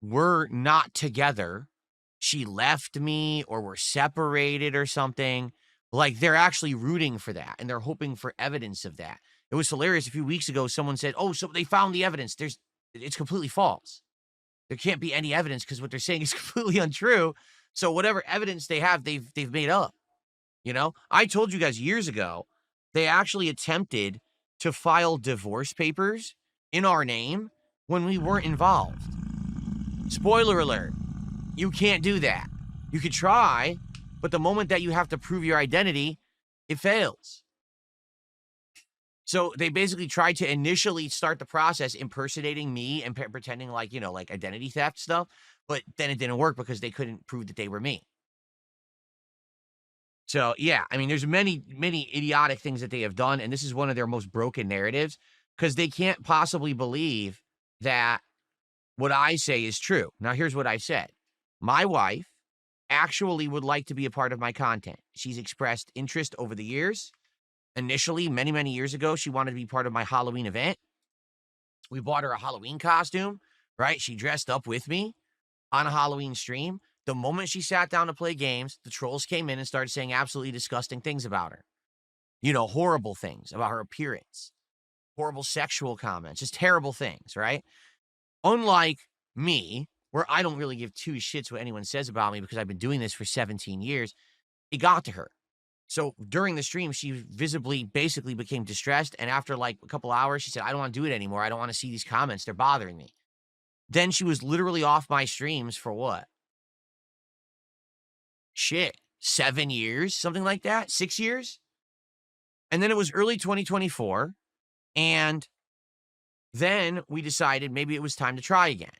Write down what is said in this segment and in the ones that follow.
we're not together. She left me or we're separated or something. Like, they're actually rooting for that, and they're hoping for evidence of that. It was hilarious. A few weeks ago, someone said, "Oh, so they found the evidence." It's completely false. There can't be any evidence because what they're saying is completely untrue. So whatever evidence they have, they've made up. You know, I told you guys years ago, they actually attempted to file divorce papers in our name when we weren't involved. Spoiler alert, you can't do that. You could try, but the moment that you have to prove your identity, it fails. So they basically tried to initially start the process impersonating me and pretending like, like identity theft stuff, but then it didn't work because they couldn't prove that they were me. So, yeah, I mean, there's many, many idiotic things that they have done, and this is one of their most broken narratives because they can't possibly believe that what I say is true. Now, here's what I've said. My wife actually would like to be a part of my content. She's expressed interest over the years. Initially, many, many years ago, she wanted to be part of my Halloween event. We bought her a Halloween costume, right? She dressed up with me on a Halloween stream. The moment she sat down to play games, the trolls came in and started saying absolutely disgusting things about her. Horrible things about her appearance, horrible sexual comments, just terrible things, right? Unlike me, where I don't really give two shits what anyone says about me because I've been doing this for 17 years, it got to her. So during the stream, she visibly basically became distressed. And after like a couple hours, she said, I don't want to do it anymore. I don't want to see these comments. They're bothering me. Then she was literally off my streams for what? Shit, 7 years, something like that, 6 years. And then it was early 2024. And then we decided maybe it was time to try again.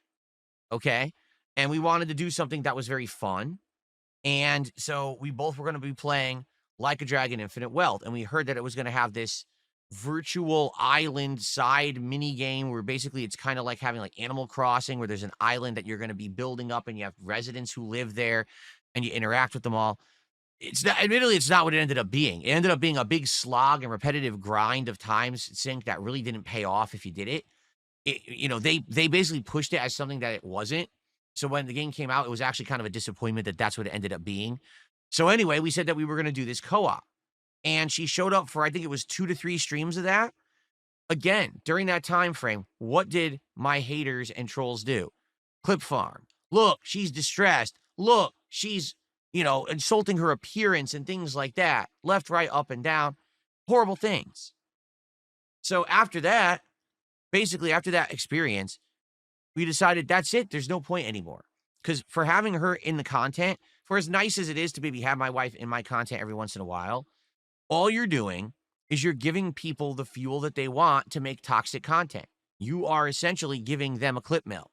Okay. And we wanted to do something that was very fun. And so we both were going to be playing Like a Dragon Infinite Wealth. And we heard that it was going to have this virtual island side mini game where basically it's kind of like having like Animal Crossing, where there's an island that you're going to be building up and you have residents who live there and you interact with them all. It's not, admittedly, it's not what it ended up being. It ended up being a big slog and repetitive grind of times sync that really didn't pay off if you did it. They basically pushed it as something that it wasn't. So when the game came out, it was actually kind of a disappointment that that's what it ended up being. So anyway, we said that we were going to do this co-op. And she showed up for, I think it was 2 to 3 streams of that. Again, during that time frame, what did my haters and trolls do? Clip farm. Look, she's distressed. Look, she's, insulting her appearance and things like that. Left, right, up, and down. Horrible things. So after that, basically after that experience, we decided that's it. There's no point anymore. Because for having her in the content, for as nice as it is to maybe have my wife in my content every once in a while, all you're doing is you're giving people the fuel that they want to make toxic content. You are essentially giving them a clip mill,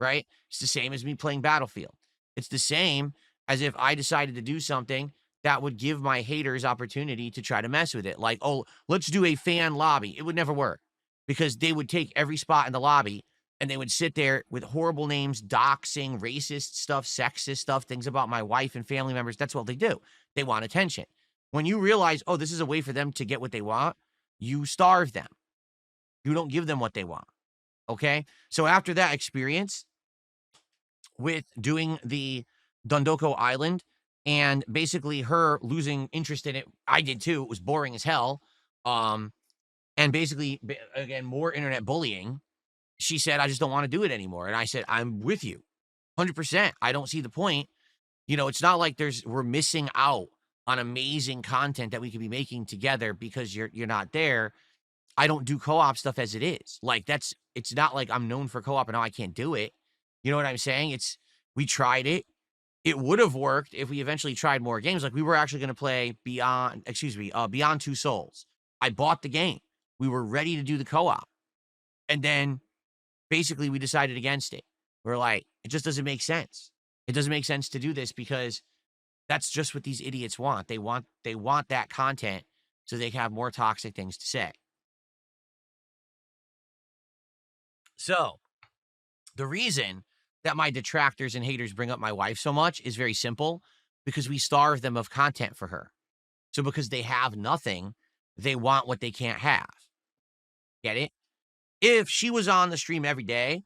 right? It's the same as me playing Battlefield. It's the same as if I decided to do something that would give my haters opportunity to try to mess with it. Like, oh, let's do a fan lobby. It would never work because they would take every spot in the lobby and they would sit there with horrible names, doxing, racist stuff, sexist stuff, things about my wife and family members. That's what they do. They want attention. When you realize, oh, this is a way for them to get what they want, you starve them. You don't give them what they want. Okay? So after that experience with doing the Dondoko Island and basically her losing interest in it, I did too. It was boring as hell. And basically, again, more internet bullying. She said, I just don't want to do it anymore. And I said, I'm with you 100%. I don't see the point. It's not like we're missing out on amazing content that we could be making together because you're not there. I don't do co-op stuff as it is. Like it's not like I'm known for co-op and now I can't do it. You know what I'm saying? We tried it. It would have worked if we eventually tried more games. Like we were actually going to play Beyond Two Souls. I bought the game. We were ready to do the co-op. And then basically we decided against it. We're like, it just doesn't make sense. It doesn't make sense to do this because that's just what these idiots want. They want that content so they can have more toxic things to say. So the reason that my detractors and haters bring up my wife so much is very simple, because we starve them of content for her. So because they have nothing, they want what they can't have. Get it? If she was on the stream every day,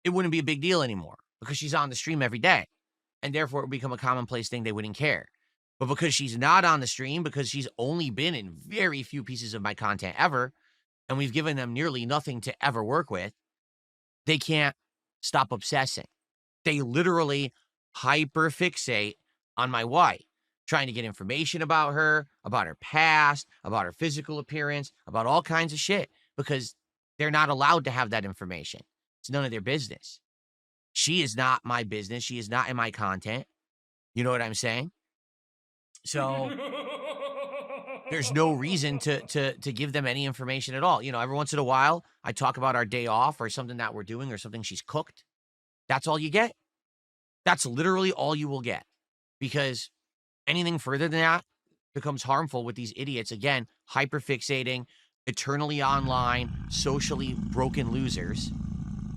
it wouldn't be a big deal anymore because she's on the stream every day. And therefore, it would become a commonplace thing. They wouldn't care. But because she's not on the stream, because she's only been in very few pieces of my content ever, and we've given them nearly nothing to ever work with, they can't stop obsessing. They literally hyperfixate on my wife, trying to get information about her past, about her physical appearance, about all kinds of shit, because they're not allowed to have that information. It's none of their business. She is not my business. She is not in my content. You know what I'm saying? So there's no reason to give them any information at all. You know, every once in a while, I talk about our day off or something that we're doing or something she's cooked. That's all you get. That's literally all you will get. Because anything further than that becomes harmful with these idiots. Again, hyperfixating, eternally online, socially broken losers.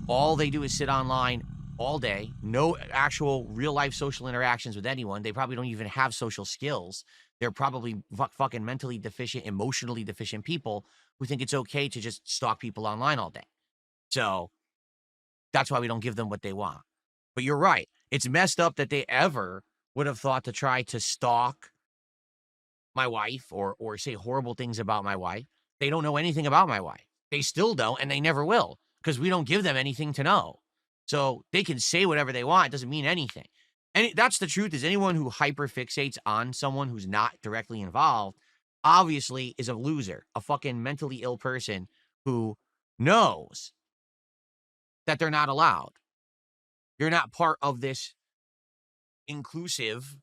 All they do is sit online all day, no actual real life social interactions with anyone. They probably don't even have social skills. They're probably fucking mentally deficient, emotionally deficient people who think it's okay to just stalk people online all day. So that's why we don't give them what they want. But you're right. It's messed up that they ever would have thought to try to stalk my wife or say horrible things about my wife. They don't know anything about my wife. They still don't, and they never will, because we don't give them anything to know. So they can say whatever they want. It doesn't mean anything. And that's the truth, is anyone who hyperfixates on someone who's not directly involved obviously is a loser, a fucking mentally ill person who knows that they're not allowed. You're not part of this inclusive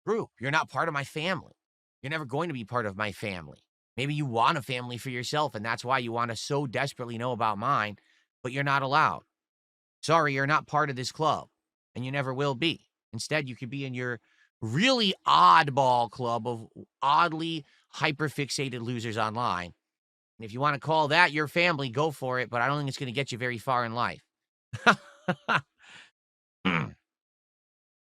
group. You're not part of my family. You're never going to be part of my family. Maybe you want a family for yourself, and that's why you want to so desperately know about mine, but you're not allowed. Sorry, you're not part of this club, and you never will be. Instead, you could be in your really oddball club of oddly hyperfixated losers online. And if you want to call that your family, go for it, but I don't think it's going to get you very far in life.